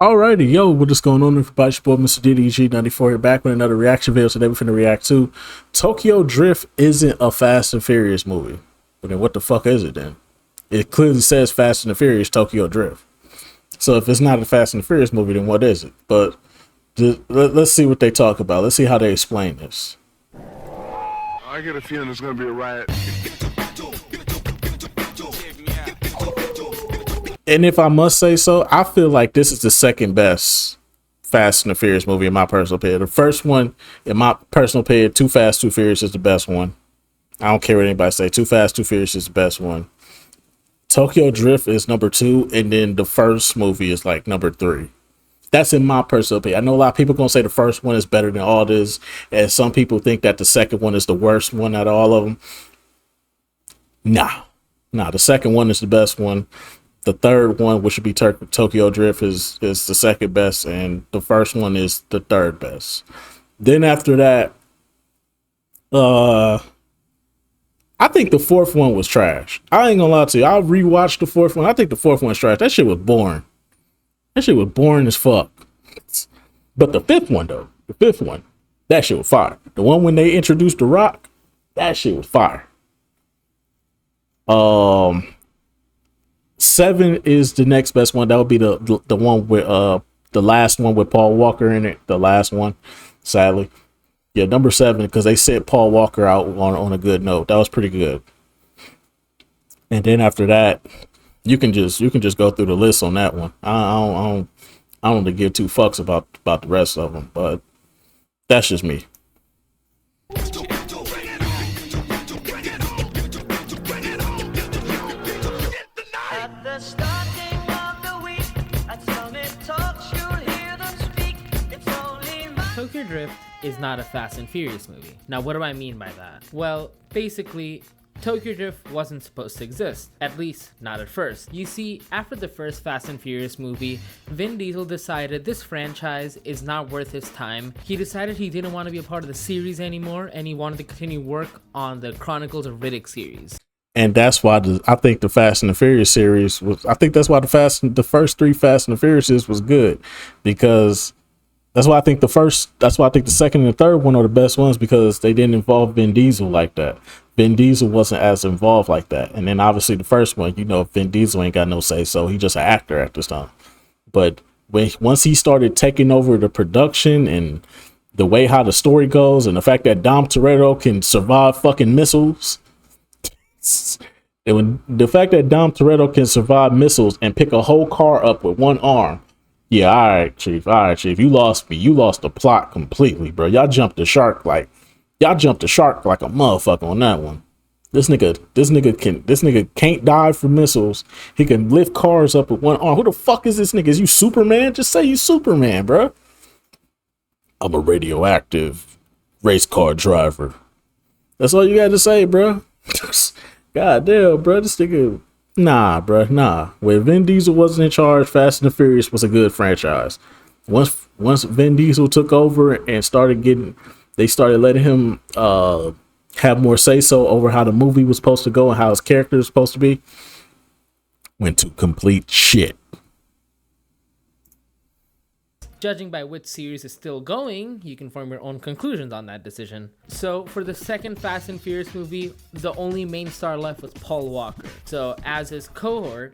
Alrighty, yo, what is going on, everybody? It's your boy, Mr. DDG94 here, back with another reaction video. Today we're finna react to Tokyo Drift isn't a Fast and Furious movie. But then what the fuck is it then? It clearly says Fast and the Furious Tokyo Drift. So if it's not a Fast and the Furious movie, then what is it? But let's see what they talk about. Let's see how they explain this. I get a feeling there's gonna be a riot. And if I must say so, I feel like this is the second best Fast and the Furious movie in my personal opinion. The first one, in my personal opinion, Too Fast, Too Furious is the best one. I don't care what anybody say. Too Fast, Too Furious is the best one. Tokyo Drift is number 2, and then the first movie is like number 3. That's in my personal opinion. I know a lot of people gonna say the first one is better than all this, and some people think that the second one is the worst one out of all of them. Nah, the second one is the best one. The third one, which should be Tokyo Drift, is the second best, and the first one is the third best. Then after that, I think the fourth one was trash. I ain't gonna lie to you. I rewatched the fourth one. I think the fourth one was trash. That shit was boring. That shit was boring as fuck. But the fifth one, though, that shit was fire. The one when they introduced The Rock, that shit was fire. 7 is the next best one. That would be the one with the last one with Paul Walker in it. The last one, sadly. Yeah, number 7, because they set Paul Walker out on a good note. That was pretty good. And then after that, you can just go through the list on that one. I don't really give two fucks about the rest of them, but that's just me. Tokyo Drift is not a Fast and Furious movie. Now, what do I mean by that? Well, basically, Tokyo Drift wasn't supposed to exist, at least not at first. You see, after the first Fast and Furious movie, Vin Diesel decided this franchise is not worth his time. He decided he didn't want to be a part of the series anymore, and he wanted to continue work on the Chronicles of Riddick series. And that's why I think the Fast and the Furious series was. I think that's why the first 3 Fast and the Furious was good, because that's why I think the second and the third one are the best ones, because they didn't involve Vin Diesel like that. Vin Diesel wasn't as involved like that. And then obviously the first one, Vin Diesel ain't got no say, so he just an actor at this time. But once he started taking over the production and the way how the story goes, and the fact that Dom Toretto can survive fucking missiles, and the fact that Dom Toretto can survive missiles and pick a whole car up with one arm. Yeah, all right, Chief. You lost me. You lost the plot completely, bro. Y'all jumped the shark like a motherfucker on that one. This nigga can't dive for missiles. He can lift cars up with one arm. Who the fuck is this nigga? Is you Superman? Just say you Superman, bro. I'm a radioactive race car driver. That's all you got to say, bro. God damn, bro. This nigga. Nah, bro, nah. When Vin Diesel wasn't in charge, Fast and the Furious was a good franchise. Once Vin Diesel took over and they started letting him have more say so over how the movie was supposed to go and how his character was supposed to be, went to complete shit. Judging by which series is still going, you can form your own conclusions on that decision. So for the second Fast and Furious movie, the only main star left was Paul Walker. So as his co-star,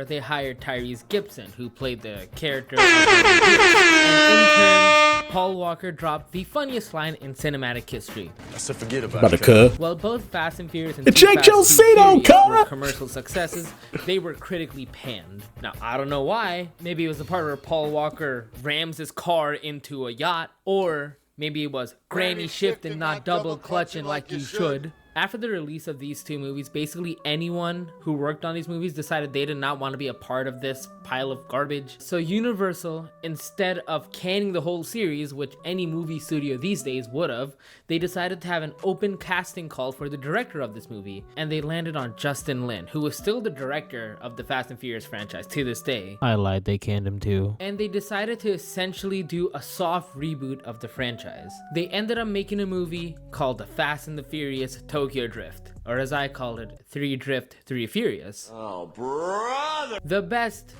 they hired Tyrese Gibson, who played the character of and in turn, Paul Walker dropped the funniest line in cinematic history. I said forget about it. While both Fast and Furious and Check your seat on, were commercial successes, they were critically panned. Now, I don't know why. Maybe it was the part where Paul Walker rams his car into a yacht, or maybe it was granny shifting, not double clutching like you should. After the release of these 2 movies, basically anyone who worked on these movies decided they did not want to be a part of this pile of garbage. So Universal, instead of canning the whole series, which any movie studio these days would have, they decided to have an open casting call for the director of this movie, and they landed on Justin Lin, who was still the director of the Fast and Furious franchise to this day. I lied, they canned him too. And they decided to essentially do a soft reboot of the franchise. They ended up making a movie called The Fast and the Furious Tokyo Drift, or as I call it, 3 Drift, 3 Furious. Oh, brother! The best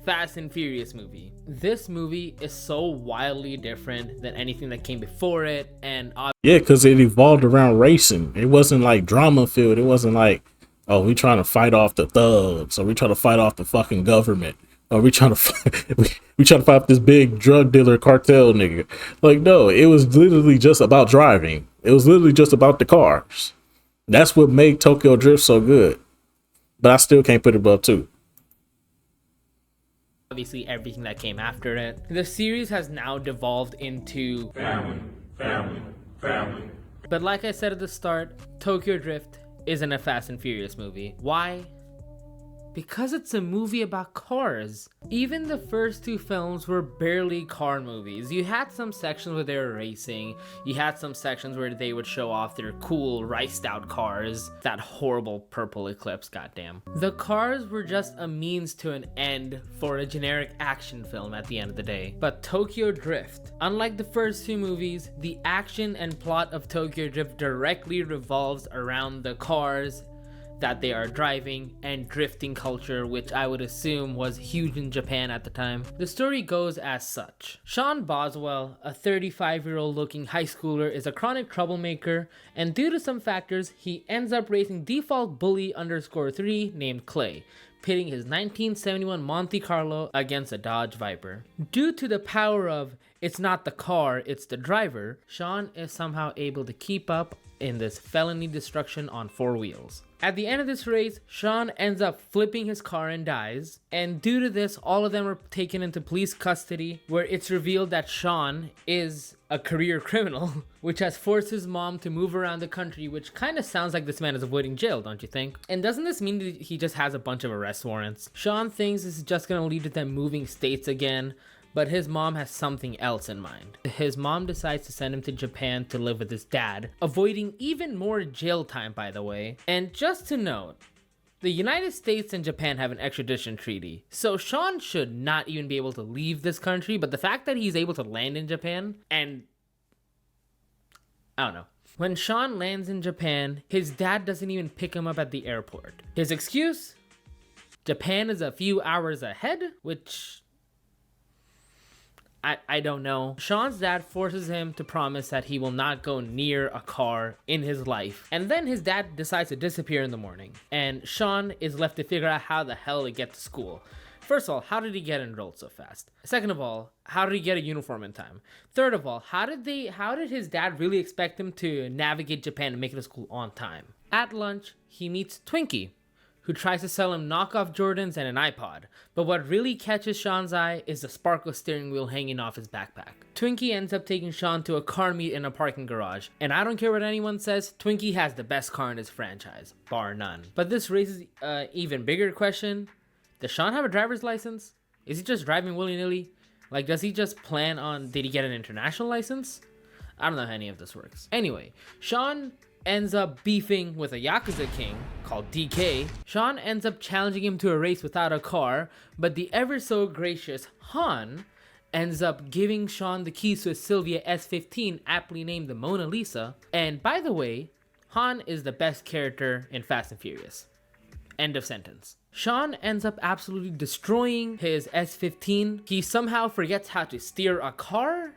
Fast and Furious movie. This movie is so wildly different than anything that came before it, and Yeah, because it evolved around racing. It wasn't like drama filled. It wasn't like, oh, we trying to fight off the thugs, or we trying to fight off the fucking government, or we trying to we trying to fight off this big drug dealer cartel nigga. Like, no, it was literally just about driving. It was literally just about the cars. That's what made Tokyo Drift so good. But I still can't put it above 2. obviously everything that came after it. The series has now devolved into family. But like I said at the start, Tokyo Drift isn't a Fast and Furious movie. Why? Because it's a movie about cars. Even the first 2 films were barely car movies. You had some sections where they were racing. You had some sections where they would show off their cool riced out cars. That horrible purple Eclipse, goddamn. The cars were just a means to an end for a generic action film at the end of the day. But Tokyo Drift, unlike the first 2 movies, the action and plot of Tokyo Drift directly revolves around the cars that they are driving and drifting culture, which I would assume was huge in Japan at the time. The story goes as such. Sean Boswell, a 35-year-old looking high schooler, is a chronic troublemaker, and due to some factors, he ends up racing default bully _3 named Clay, pitting his 1971 Monte Carlo against a Dodge Viper. Due to the power of it's not the car, it's the driver, Sean is somehow able to keep up in this felony destruction on 4 wheels. At the end of this race, Sean ends up flipping his car and dies, and due to this, all of them are taken into police custody, where it's revealed that Sean is a career criminal, which has forced his mom to move around the country, which kind of sounds like this man is avoiding jail, don't you think? And doesn't this mean that he just has a bunch of arrest warrants? Sean thinks this is just gonna lead to them moving states again, but his mom has something else in mind. His mom decides to send him to Japan to live with his dad, avoiding even more jail time, by the way. And just to note, the United States and Japan have an extradition treaty, so Sean should not even be able to leave this country, but the fact that he's able to land in Japan, and I don't know. When Sean lands in Japan, his dad doesn't even pick him up at the airport. His excuse? Japan is a few hours ahead, which I don't know. Sean's dad forces him to promise that he will not go near a car in his life. And then his dad decides to disappear in the morning. And Sean is left to figure out how the hell to get to school. First of all, how did he get enrolled so fast? Second of all, how did he get a uniform in time? Third of all, how did his dad really expect him to navigate Japan and make it to school on time? At lunch, he meets Twinkie, who tries to sell him knockoff Jordans and an iPod. But what really catches Sean's eye is the sparkle steering wheel hanging off his backpack. Twinkie ends up taking Sean to a car meet in a parking garage. And I don't care what anyone says, Twinkie has the best car in his franchise, bar none. But this raises an even bigger question. Does Sean have a driver's license? Is he just driving willy-nilly? Like, does he just plan on, did he get an international license? I don't know how any of this works. Anyway, Sean ends up beefing with a Yakuza king called DK. Sean ends up challenging him to a race without a car, but the ever so gracious Han ends up giving Sean the keys to a Silvia S15, aptly named the Mona Lisa. And by the way, Han is the best character in Fast and Furious. End of sentence. Sean ends up absolutely destroying his S15. He somehow forgets how to steer a car,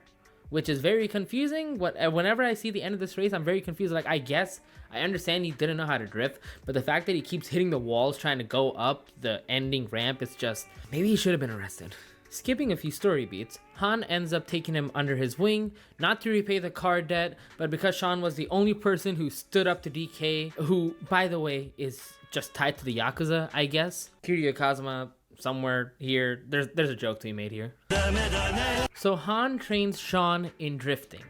which is very confusing. Whenever I see the end of this race, I'm very confused. Like, I guess, I understand he didn't know how to drift, but the fact that he keeps hitting the walls trying to go up the ending ramp, it's just, maybe he should have been arrested. Skipping a few story beats, Han ends up taking him under his wing, not to repay the car debt, but because Sean was the only person who stood up to DK, who, by the way, is just tied to the Yakuza, I guess. Kiryu Kazuma, somewhere here, there's a joke to be made here. So Han trains Sean in drifting,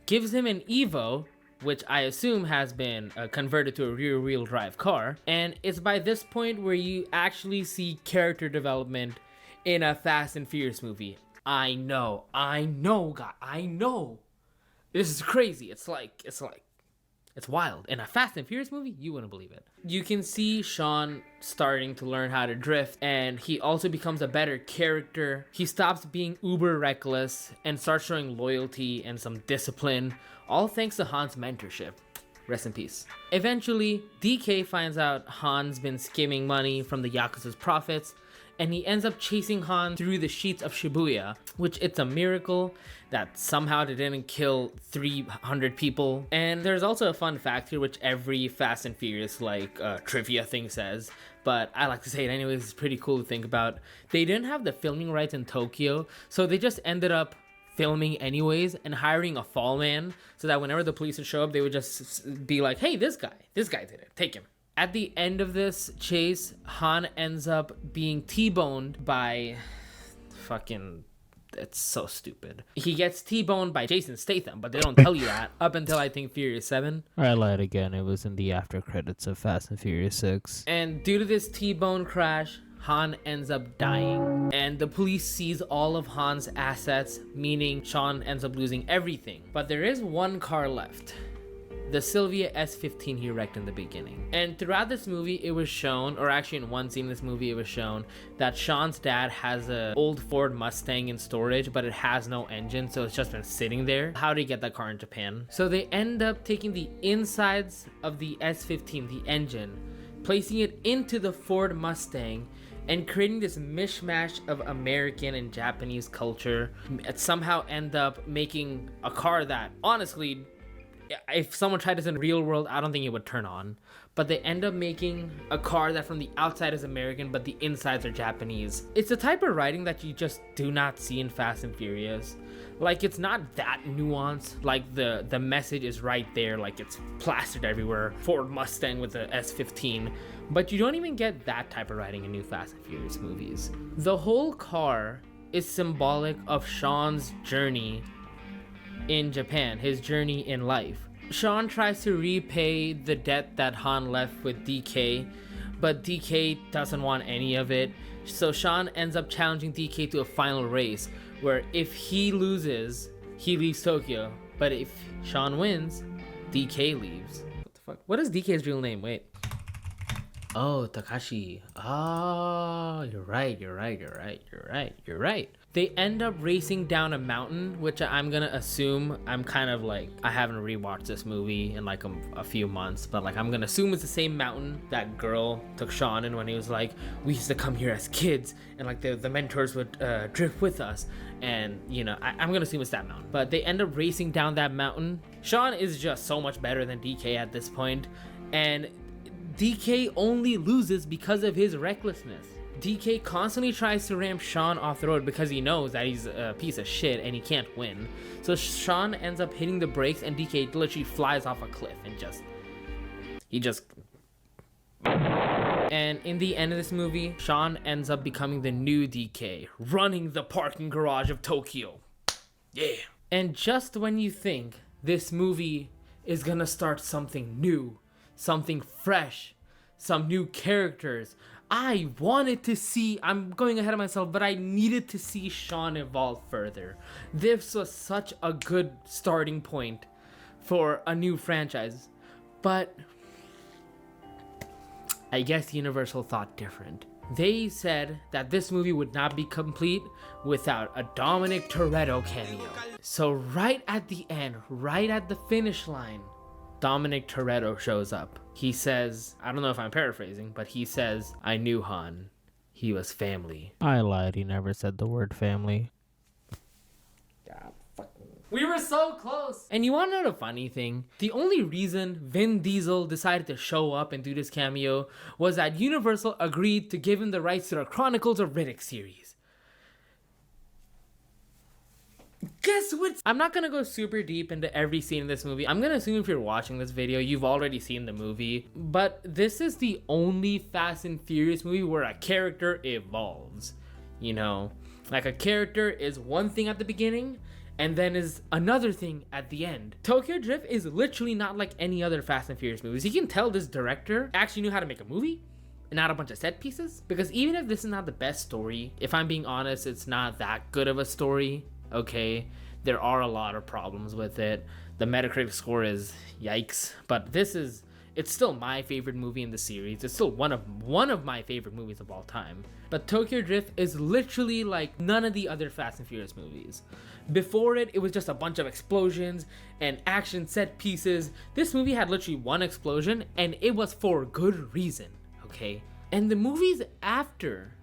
gives him an Evo, which I assume has been converted to a rear-wheel drive car, and it's by this point where you actually see character development in a Fast and Furious movie. I know, God, I know. This is crazy. It's wild. In a Fast and Furious movie, you wouldn't believe it. You can see Sean starting to learn how to drift, and he also becomes a better character. He stops being uber reckless and starts showing loyalty and some discipline, all thanks to Han's mentorship. Rest in peace. Eventually, DK finds out Han's been skimming money from the Yakuza's profits, and he ends up chasing Han through the streets of Shibuya, which it's a miracle that somehow they didn't kill 300 people. And there's also a fun fact here, which every Fast and Furious trivia thing says, but I like to say it anyways. It's pretty cool to think about. They didn't have the filming rights in Tokyo, so they just ended up filming anyways and hiring a fall man so that whenever the police would show up, they would just be like, hey, this guy did it, take him. At the end of this chase, Han ends up being T-boned by it's so stupid. He gets T-boned by Jason Statham, but they don't tell you that up until I think Furious 7. I lied again. It was in the after credits of Fast and Furious 6. And due to this T-bone crash, Han ends up dying, and the police seize all of Han's assets, meaning Sean ends up losing everything. But there is one car left, the Sylvia S15 he wrecked in the beginning. And throughout this movie, it was shown, or actually in one scene in this movie, it was shown that Sean's dad has an old Ford Mustang in storage, but it has no engine, so it's just been sitting there. How did he get that car in Japan? So they end up taking the insides of the S15, the engine, placing it into the Ford Mustang, and creating this mishmash of American and Japanese culture. It somehow end up making a car that, honestly, if someone tried this in real world, I don't think it would turn on. But they end up making a car that from the outside is American, but the insides are Japanese. It's the type of writing that you just do not see in Fast and Furious. Like, it's not that nuanced. Like, the message is right there, like it's plastered everywhere. Ford Mustang with the S15. But you don't even get that type of writing in new Fast and Furious movies. The whole car is symbolic of Sean's journey in Japan, his journey in life. Sean tries to repay the debt that Han left with DK, but DK doesn't want any of it. So Sean ends up challenging DK to a final race, where if he loses, he leaves Tokyo, but if Sean wins, DK leaves. What the fuck? What is DK's real name? Wait. Oh, Takashi. Oh, you're right. They end up racing down a mountain, which I'm gonna assume, I'm kind of like, I haven't rewatched this movie in like a few months, but like I'm gonna assume it's the same mountain that girl took Sean in when he was like, we used to come here as kids, and like the mentors would drift with us, and you know, I'm gonna assume it's that mountain. But they end up racing down that mountain. Sean is just so much better than DK at this point, and DK only loses because of his recklessness. DK constantly tries to ram Sean off the road because he knows that he's a piece of shit and he can't win. So Sean ends up hitting the brakes and DK literally flies off a cliff and And in the end of this movie, Sean ends up becoming the new DK, running the parking garage of Tokyo. Yeah. And just when you think this movie is gonna start something new, something fresh, some new characters, I wanted to see, I'm going ahead of myself, but I needed to see Sean evolve further. This was such a good starting point for a new franchise, but I guess Universal thought different. They said that this movie would not be complete without a Dominic Toretto cameo. So right at the end, right at the finish line, Dominic Toretto shows up. He says, I don't know if I'm paraphrasing, but he says, I knew Han. He was family. I lied. He never said the word family. We were so close. And you want to know the funny thing? The only reason Vin Diesel decided to show up and do this cameo was that Universal agreed to give him the rights to the Chronicles of Riddick series. Guess what? I'm not gonna go super deep into every scene in this movie. I'm gonna assume if you're watching this video, you've already seen the movie. But this is the only Fast and Furious movie where a character evolves. You know, like a character is one thing at the beginning, and then is another thing at the end. Tokyo Drift is literally not like any other Fast and Furious movies. You can tell this director actually knew how to make a movie and not a bunch of set pieces. Because even if this is not the best story, if I'm being honest, it's not that good of a story. Okay, there are a lot of problems with it. The Metacritic score is yikes, but it's still my favorite movie in the series. It's still one of my favorite movies of all time. But Tokyo Drift is literally like none of the other Fast and Furious movies. Before it was just a bunch of explosions and action set pieces. This movie had literally one explosion, and it was for good reason, okay? And the movies after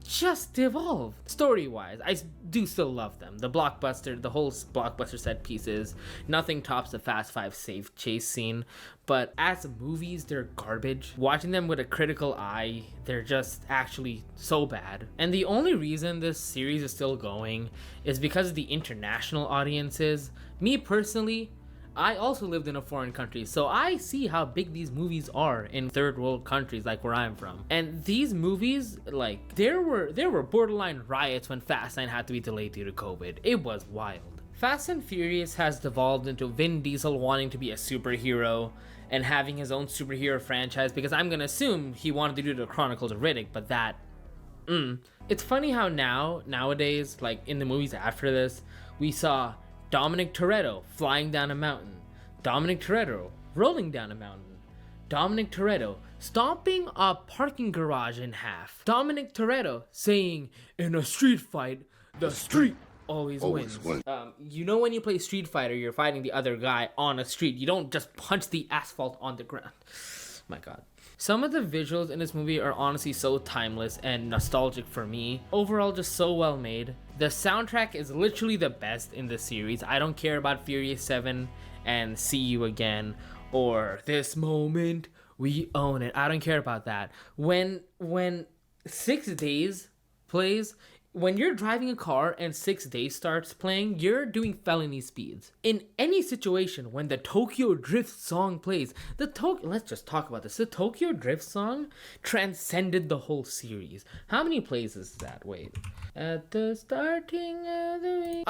just evolved story-wise. I do still love them. The whole blockbuster set pieces, nothing tops the Fast Five safe chase scene. But as movies, they're garbage. Watching them with a critical eye, they're just actually so bad. And the only reason this series is still going is because of the international audiences. Me personally, I also lived in a foreign country, so I see how big these movies are in third world countries like where I'm from. And these movies, like, there were borderline riots when Fast 9 had to be delayed due to COVID. It was wild. Fast and Furious has devolved into Vin Diesel wanting to be a superhero and having his own superhero franchise, because I'm gonna assume he wanted to do the Chronicles of Riddick, but that it's funny how nowadays, like in the movies after this, we saw Dominic Toretto flying down a mountain, Dominic Toretto rolling down a mountain, Dominic Toretto stomping a parking garage in half, Dominic Toretto saying, in a street fight, the street always wins. You know, when you play Street Fighter, you're fighting the other guy on a street. You don't just punch the asphalt on the ground. My God. Some of the visuals in this movie are honestly so timeless and nostalgic for me. Overall, just so well made. The soundtrack is literally the best in the series. I don't care about Furious 7 and See You Again or This Moment, We Own It. I don't care about that. When 6 Days plays, when you're driving a car and 6 Days starts playing, you're doing felony speeds. In any situation, when the Tokyo Drift song plays, let's just talk about this. The Tokyo Drift song transcended the whole series. How many plays is that? Wait. At the starting of the week.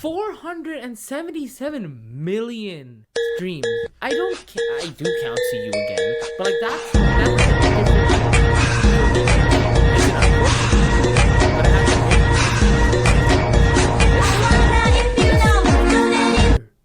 477 million streams. I do count See You Again, but like that's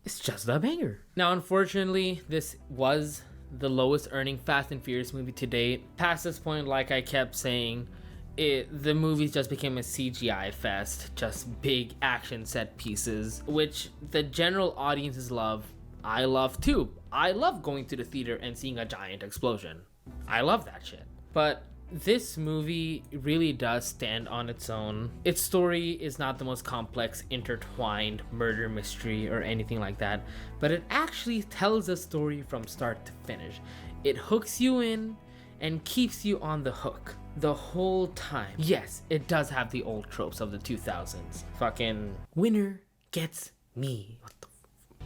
it's just a banger. Now, unfortunately, this was the lowest earning Fast and Furious movie to date. Past this point, like I kept saying, the movies just became a CGI fest, just big action set pieces, which the general audiences love. I love too. I love going to the theater and seeing a giant explosion. I love that shit. But this movie really does stand on its own. Its story is not the most complex, intertwined murder mystery or anything like that, but it actually tells a story from start to finish. It hooks you in and keeps you on the hook the whole time. Yes, it does have the old tropes of the 2000s. Fucking winner gets me. What the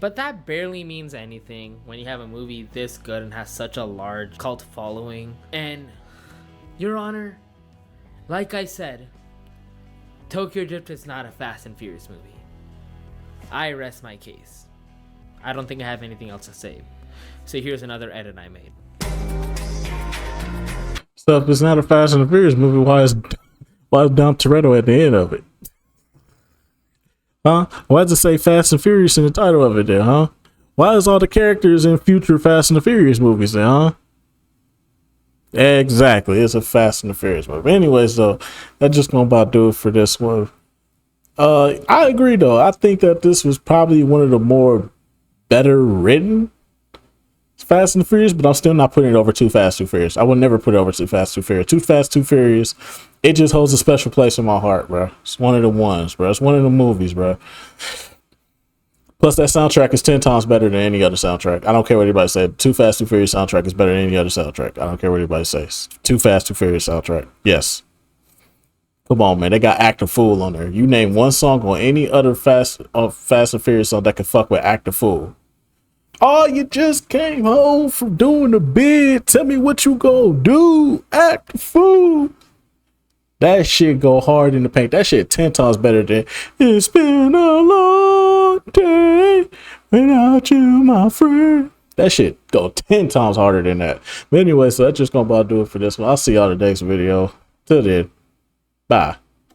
But that barely means anything when you have a movie this good and has such a large cult following. And Your Honor, like I said, Tokyo Drift is not a Fast and Furious movie. I rest my case. I don't think I have anything else to say. So here's another edit I made. So if it's not a Fast and the Furious movie, why is Dom Toretto at the end of it? Huh? Why does it say Fast and Furious in the title of it there, huh? Why is all the characters in future Fast and the Furious movies there, huh? Exactly, it's a Fast and the Furious movie. Anyways, though, that's just gonna about do it for this one. I agree though. I think that this was probably one of the more better written Fast and the Furious, but I'm still not putting it over Too Fast, Too Furious. I would never put it over Too Fast, Too Furious. Too Fast, Too Furious, it just holds a special place in my heart, bro. It's one of the ones, bro. It's one of the movies, bro. Plus, that soundtrack is 10 times better than any other soundtrack. I don't care what anybody says. Too Fast, Too Furious soundtrack is better than any other soundtrack. I don't care what anybody says. Too Fast, Too Furious soundtrack. Yes. Come on, man. They got Act a Fool on there. You name one song on any other Fast and Furious song that can fuck with Act a Fool. Oh, you just came home from doing the bid. Tell me what you gonna do. Act a fool. That shit go hard in the paint. That shit 10 times better than It's Been a Long Day Without You, My Friend. That shit go 10 times harder than that. But anyway, so that's just gonna about do it for this one. I'll see y'all in the next video. Till then, bye.